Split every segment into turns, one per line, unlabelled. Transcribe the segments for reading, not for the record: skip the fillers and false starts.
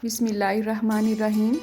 बिस्मिल्लाहिर्रहमानिर्रहीम।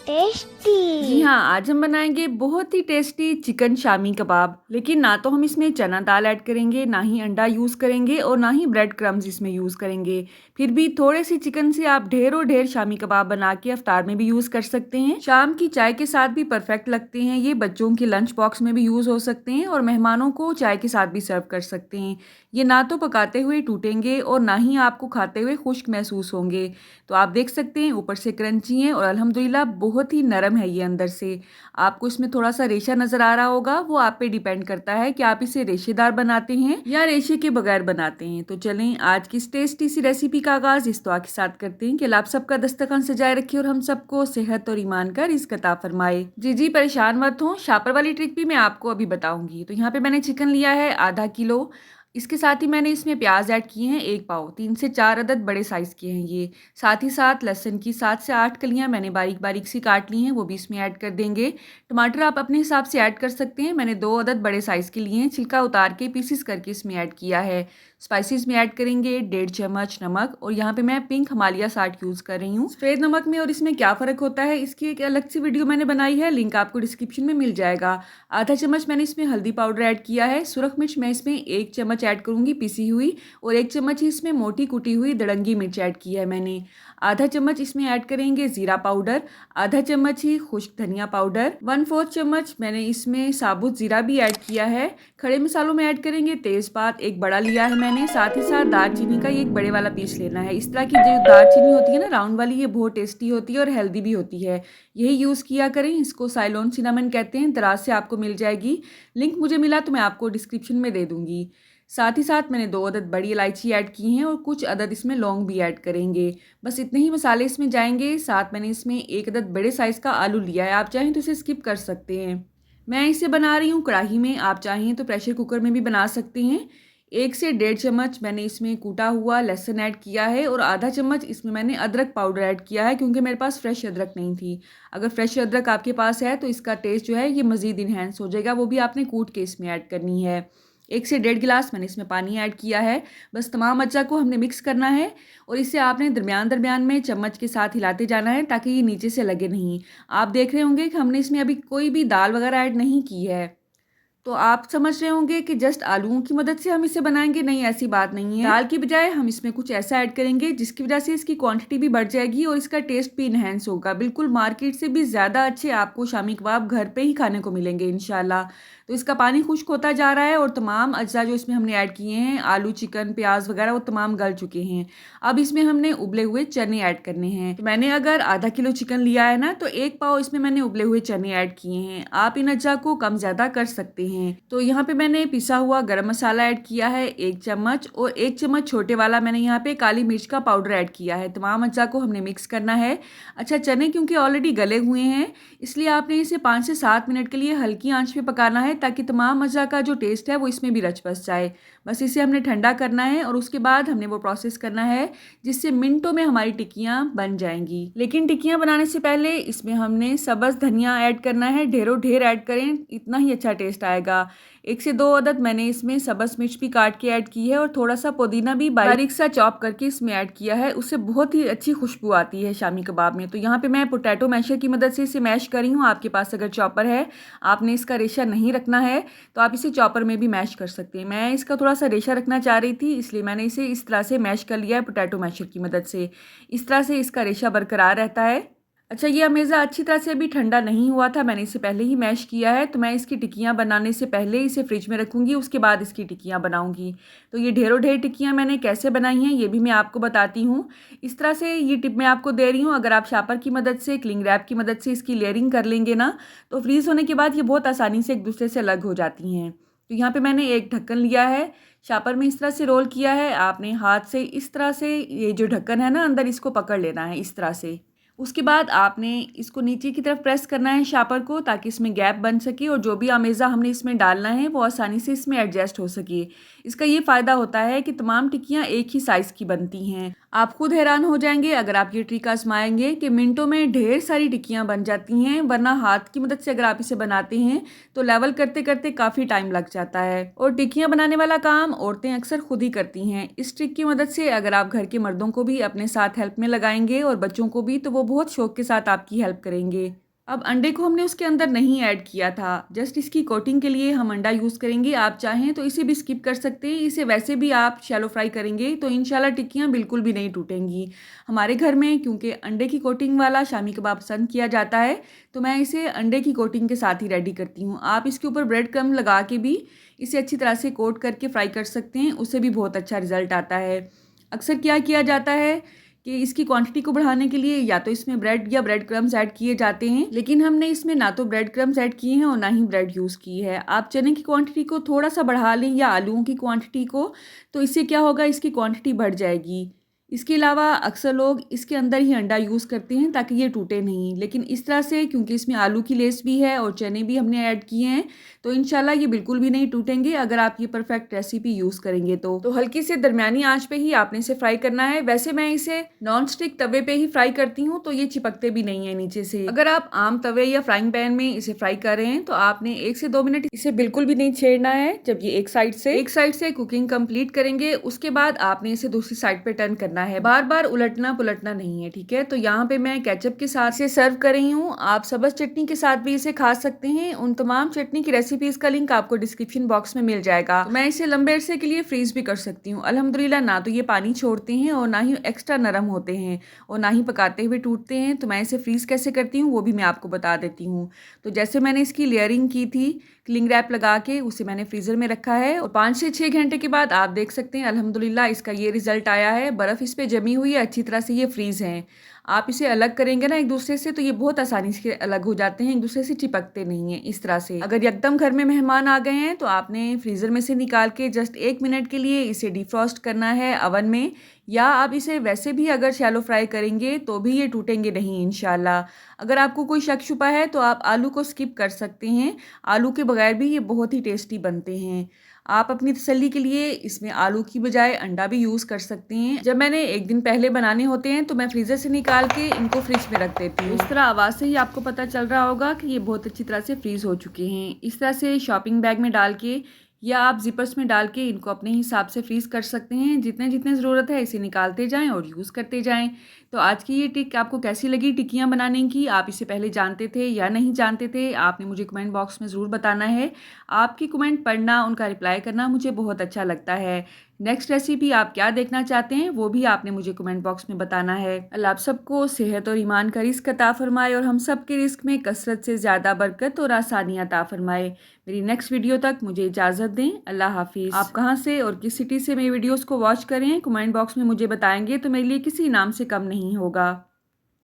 टेस्टी।
जी हाँ, आज हम बनाएंगे बहुत ही टेस्टी चिकन शामी कबाब। लेकिन ना तो हम इसमें चना दाल ऐड करेंगे, ना ही अंडा यूज़ करेंगे और ना ही ब्रेड क्रम्स इसमें यूज़ करेंगे। फिर भी थोड़े से चिकन से आप ढेरों ढेर शामी कबाब बना के अफ्तार में भी यूज़ कर सकते हैं। शाम की चाय के साथ भी परफेक्ट लगते हैं। ये बच्चों के लंच बॉक्स में भी यूज़ हो सकते हैं और मेहमानों को चाय के साथ भी सर्व कर सकते हैं। ये ना तो पकाते हुए टूटेंगे और ना ही आपको खाते हुए खुश्क महसूस होंगे। तो आप देख सकते हैं ऊपर से क्रंची हैं और अल्हम्दुलिल्लाह बहुत ही नरम है ये अंदर से। आपको इसमें थोड़ा सा रेशा नज़र आ रहा होगा, वो आप पे डिपेंड करता है कि आप इसे रेशेदार बनाते हैं या रेशे के बगैर बनाते हैं। तो चलें आज की इस टेस्टी सी रेसिपी का आगाज़ इस दुआ के साथ करते हैं कि अल्लाह आप सबका दस्तरखान सजाए रखे और हम सबको सेहत और ईमान का रिज़्क अता फरमाए। जी परेशान मत हो, शापर वाली ट्रिक भी मैं आपको अभी बताऊंगी। तो यहाँ पे मैंने चिकन लिया है आधा किलो। इसके साथ ही मैंने इसमें प्याज ऐड किए हैं 1 पाव, 3 से 4 अदद बड़े साइज़ के हैं ये। साथ ही साथ लहसुन की 7 से 8 कलियां मैंने बारीक बारीक सी काट ली हैं, वो भी इसमें ऐड कर देंगे। टमाटर आप अपने हिसाब से ऐड कर सकते हैं। मैंने 2 अदद बड़े साइज़ के लिए हैं, छिलका उतार के पीसेस करके इसमें ऐड किया है। स्पाइसेस में ऐड करेंगे 1.5 चम्मच नमक और यहाँ पे मैं पिंक हिमालय साल्ट यूज़ कर रही हूँ। सफ़ेद नमक में और इसमें क्या फ़र्क होता है, इसकी एक अलग सी वीडियो मैंने बनाई है, लिंक आपको डिस्क्रिप्शन में मिल जाएगा। आधा चम्मच मैंने इसमें हल्दी पाउडर ऐड किया है। सुरख मिर्च मैं इसमें 1 चम्मच ऐड करूँगी पिसी हुई और 1 चम्मच ही इसमें मोटी कुटी हुई दड़ंगी मिर्च ऐड की है मैंने। आधा चम्मच इसमें ऐड करेंगे ज़ीरा पाउडर, आधा चम्मच ही खुश्क धनिया पाउडर, 1/4 चम्मच मैंने इसमें साबुत ज़ीरा भी ऐड किया है। खड़े मसालों में ऐड करेंगे तेज़पात एक बड़ा लिया है मैंने, साथ ही साथ दालचीनी का एक बड़े वाला पीस लेना है। इस तरह की जो दालचीनी होती है ना राउंड वाली, ये बहुत टेस्टी होती है और हेल्दी भी होती है। यही यूज़ किया करें। इसको साइलोन सिनामन कहते हैं, दराज से आपको मिल जाएगी। लिंक मुझे मिला तो मैं आपको डिस्क्रिप्शन में दे दूँगी। साथ ही साथ मैंने 2 अदद बड़ी इलायची ऐड की हैं और कुछ अदद इसमें लौंग भी ऐड करेंगे। बस इतने ही मसाले इसमें जाएंगे। साथ मैंने इसमें 1 अदद बड़े साइज़ का आलू लिया है, आप चाहें तो इसे स्किप कर सकते हैं। मैं इसे बना रही हूँ कढ़ाई में, आप चाहें तो प्रेशर कुकर में भी बना सकते हैं। 1 से 1.5 चम्मच मैंने इसमें कूटा हुआ लहसुन ऐड किया है और आधा चम्मच इसमें मैंने अदरक पाउडर ऐड किया है, क्योंकि मेरे पास फ्रेश अदरक नहीं थी। अगर फ्रेश अदरक आपके पास है तो इसका टेस्ट जो है ये मज़ीद इन्हेंस हो जाएगा, वो भी आपने कूट के इसमें ऐड करनी है। 1 से 1.5 गिलास मैंने इसमें पानी ऐड किया है। बस तमाम अज्जा को हमने मिक्स करना है और इसे आपने दरमियान दरमियान में चम्मच के साथ हिलाते जाना है ताकि ये नीचे से लगे नहीं। आप देख रहे होंगे कि हमने इसमें अभी कोई भी दाल वगैरह ऐड नहीं की है। तो आप समझ रहे होंगे कि जस्ट आलूओं की मदद से हम इसे बनाएंगे, नहीं ऐसी बात नहीं है। दाल की बजाय हम इसमें कुछ ऐसा ऐड करेंगे जिसकी वजह से इसकी क्वांटिटी भी बढ़ जाएगी और इसका टेस्ट भी इन्हेंस होगा। बिल्कुल मार्केट से भी ज़्यादा अच्छे आपको शामी कबाब घर पे ही खाने को मिलेंगे इंशाल्लाह। तो इसका पानी खुश्क होता जा रहा है और तमाम अज्जा जो इसमें हमने ऐड किए हैं, आलू चिकन प्याज वगैरह, वो तमाम गल चुके हैं। अब इसमें हमने उबले हुए चने ऐड करने हैं। तो मैंने अगर आधा किलो चिकन लिया है ना, तो 1 पाव इसमें मैंने उबले हुए चने ऐड किए हैं। आप इन अज्जा को कम ज़्यादा कर सकते हैं। तो यहाँ पे मैंने पिसा हुआ गरम मसाला ऐड किया है 1 चम्मच और 1 चम्मच छोटे वाला मैंने यहाँ पे काली मिर्च का पाउडर ऐड किया है। तमाम अज्जा को हमने मिक्स करना है। अच्छा, चने क्योंकि ऑलरेडी गले हुए हैं, इसलिए आपने इसे 5 से 7 मिनट के लिए हल्की आंच पे पकाना है ताकि तमाम अज्जा का जो टेस्ट है वो इसमें भी रच बस जाए। बस इसे हमने ठंडा करना है और उसके बाद हमने वो प्रोसेस करना है जिससे मिनटों में हमारी टिक्कियाँ बन जाएंगी। लेकिन टिक्कियाँ बनाने से पहले इसमें हमने सब्ज़ धनिया ऐड करना है, ढेरों ढेर ऐड करें, इतना ही अच्छा टेस्ट आएगा। 1 से 2 अदद मैंने इसमें सब्ज़ मिर्च भी काट के ऐड की है और थोड़ा सा पुदीना भी बारीक सा चॉप करके इसमें ऐड किया है, उससे बहुत ही अच्छी खुशबू आती है शामी कबाब में। तो यहाँ पे मैं पोटैटो मैशर की मदद से इसे मैश कर रही हूँ। आपके पास अगर चॉपर है, आपने इसका रेशा नहीं रखना है तो आप इसे चॉपर में भी मैश कर सकते हैं। मैं इसका थोड़ा सा रेशा रखना चाह रही थी, इसलिए मैंने इसे इस तरह से मैश कर लिया है पोटैटो मैशर की मदद से। इस तरह से इसका रेशा बरकरार रहता है। अच्छा, ये अमेज़ा अच्छी तरह से अभी ठंडा नहीं हुआ था, मैंने इसे पहले ही मैश किया है। तो मैं इसकी टिक्कियाँ बनाने से पहले इसे फ्रिज में रखूँगी, उसके बाद इसकी टिक्कियाँ बनाऊँगी। तो ये ढेरों ढेर टिक्कियाँ मैंने कैसे बनाई हैं ये भी मैं आपको बताती हूँ। इस तरह से ये टिप मैं आपको दे रही हूँ। अगर आप शापर की मदद से, क्लिंग रैप की मदद से इसकी लेयरिंग कर लेंगे ना, तो फ्रीज़ होने के बाद ये बहुत आसानी से एक दूसरे से अलग हो जाती हैं। तो यहाँ पे मैंने एक ढक्कन लिया है, शापर में इस तरह से रोल किया है। आपने हाथ से इस तरह से ये जो ढक्कन है ना अंदर, इसको पकड़ लेना है इस तरह से उसके बाद आपने इसको नीचे की तरफ प्रेस करना है शापर को, ताकि इसमें गैप बन सके और जो भी अमेज़ा हमने इसमें डालना है वो आसानी से इसमें एडजस्ट हो सके। इसका ये फ़ायदा होता है कि तमाम टिक्कियाँ एक ही साइज़ की बनती हैं। आप खुद हैरान हो जाएंगे अगर आप ये ट्रिक आजमाएंगे कि मिनटों में ढेर सारी टिक्कियाँ बन जाती हैं, वरना हाथ की मदद से अगर आप इसे बनाते हैं तो लेवल करते करते काफ़ी टाइम लग जाता है। और टिक्कियाँ बनाने वाला काम औरतें अक्सर खुद ही करती हैं। इस ट्रिक की मदद से अगर आप घर के मर्दों को भी अपने साथ हेल्प में लगाएंगे और बच्चों को भी, तो वो बहुत शौक के साथ आपकी हेल्प करेंगे। अब अंडे को हमने उसके अंदर नहीं ऐड किया था, जस्ट इसकी कोटिंग के लिए हम अंडा यूज़ करेंगे। आप चाहें तो इसे भी स्किप कर सकते हैं, इसे वैसे भी आप शैलो फ्राई करेंगे तो इंशाल्लाह टिक्कियाँ बिल्कुल भी नहीं टूटेंगी। हमारे घर में क्योंकि अंडे की कोटिंग वाला शामी कबाब पसंद किया जाता है, तो मैं इसे अंडे की कोटिंग के साथ ही रेडी करती हूँ। आप इसके ऊपर ब्रेड क्रम्ब लगा के भी इसे अच्छी तरह से कोट करके फ्राई कर सकते हैं, उससे भी बहुत अच्छा रिजल्ट आता है। अक्सर क्या किया जाता है कि इसकी क्वांटिटी को बढ़ाने के लिए या तो इसमें ब्रेड या ब्रेड क्रम्स ऐड किए जाते हैं, लेकिन हमने इसमें ना तो ब्रेड क्रम्स ऐड किए हैं और ना ही ब्रेड यूज़ की है। आप चने की क्वांटिटी को थोड़ा सा बढ़ा लें या आलूओं की क्वांटिटी को, तो इससे क्या होगा, इसकी क्वांटिटी बढ़ जाएगी। इसके अलावा अक्सर लोग इसके अंदर ही अंडा यूज़ करते हैं ताकि ये टूटे नहीं, लेकिन इस तरह से क्योंकि इसमें आलू की लेस भी है और चने भी हमने ऐड किए हैं, तो इंशाल्लाह ये बिल्कुल भी नहीं टूटेंगे अगर आप ये परफेक्ट रेसिपी यूज़ करेंगे तो हल्की से दरमियानी आंच पे ही आपने इसे फ्राई करना है। वैसे मैं इसे नॉन स्टिक तवे पे ही फ्राई करती हूँ, तो ये चिपकते भी नहीं है नीचे से। अगर आप आम तवे या फ्राइंग पैन में इसे फ्राई कर रहे हैं तो आपने 1 से 2 मिनट इसे बिल्कुल भी नहीं छेड़ना है। जब ये एक साइड से कुकिंग कंप्लीट करेंगे, उसके बाद आपने इसे दूसरी साइड पे टर्न करना है। बार बार उलटना पुलटना नहीं है, ठीक है। तो यहाँ पे मैं केचप के साथ इसे सर्व कर रही हूँ। आप सब्ज़ चटनी के साथ भी इसे खा सकते हैं। उन तमाम चटनी की रेसिपीज़ का लिंक आपको डिस्क्रिप्शन बॉक्स में मिल जाएगा। तो मैं इसे लंबे अरसे के लिए फ्रीज भी कर सकती हूँ। अल्हम्दुलिल्लाह ना तो ये पानी छोड़ते हैं और ना ही एक्स्ट्रा नरम होते हैं और ना ही पकाते हुए टूटते हैं। तो मैं इसे फ्रीज कैसे करती हूँ वो भी मैं आपको बता देती हूँ। तो जैसे मैंने इसकी लेयरिंग की थी, क्लिंग रैप लगा के उसे मैंने फ्रीज़र में रखा है और 5 से 6 घंटे के बाद आप देख सकते हैं अल्हम्दुलिल्लाह इसका ये रिजल्ट आया है। बर्फ़ इस पे जमी हुई है, अच्छी तरह से ये फ्रीज़ हैं। आप इसे अलग करेंगे ना एक दूसरे से, तो ये बहुत आसानी से अलग हो जाते हैं, एक दूसरे से चिपकते नहीं हैं इस तरह से। अगर एकदम घर में मेहमान आ गए हैं तो आपने फ्रीज़र में से निकाल के जस्ट 1 मिनट के लिए इसे डिफ्रॉस्ट करना है अवन में, या आप इसे वैसे भी अगर शैलो फ्राई करेंगे तो भी ये टूटेंगे नहीं इंशाल्लाह। अगर आपको कोई शक शुबा है तो आप आलू को स्किप कर सकते हैं, आलू के बगैर भी ये बहुत ही टेस्टी बनते हैं। आप अपनी तसल्ली के लिए इसमें आलू की बजाय अंडा भी यूज़ कर सकते हैं। जब मैंने 1 दिन पहले बनाने होते हैं तो मैं फ्रीज़र से निकाल के इनको फ्रिज में रख देती हूँ। इस तरह आवाज़ से ही आपको पता चल रहा होगा कि ये बहुत अच्छी तरह से फ्रीज़ हो चुके हैं। इस तरह से शॉपिंग बैग में डाल के या आप ज़िपर्स में डाल के इनको अपने हिसाब से फ्रीज़ कर सकते हैं। जितने जितने ज़रूरत है इसे निकालते जाएँ और यूज़ करते जाएँ। तो आज की ये टिक आपको कैसी लगी टिक्कियाँ बनाने की? आप इसे पहले जानते थे या नहीं जानते थे? आपने मुझे कमेंट बॉक्स में ज़रूर बताना है। आपकी कमेंट पढ़ना, उनका रिप्लाई करना मुझे बहुत अच्छा लगता है। नेक्स्ट रेसिपी आप क्या देखना चाहते हैं वो भी आपने मुझे कमेंट बॉक्स में बताना है। अल्लाह आप सबको सेहत और ईमान का रिज़्क अता फरमाए और हम सब के रिज़्क में कसरत से ज़्यादा बरकत और आसानियाँ अता फरमाए। मेरी नेक्स्ट वीडियो तक मुझे इजाज़त दें। अल्लाह हाफिज़। आप कहाँ से और किस सिटी से मेरी वीडियोज़ को वॉच करें, कमेंट बॉक्स में मुझे बताएंगे तो मेरे लिए किसी इनाम से कम नहीं होगा।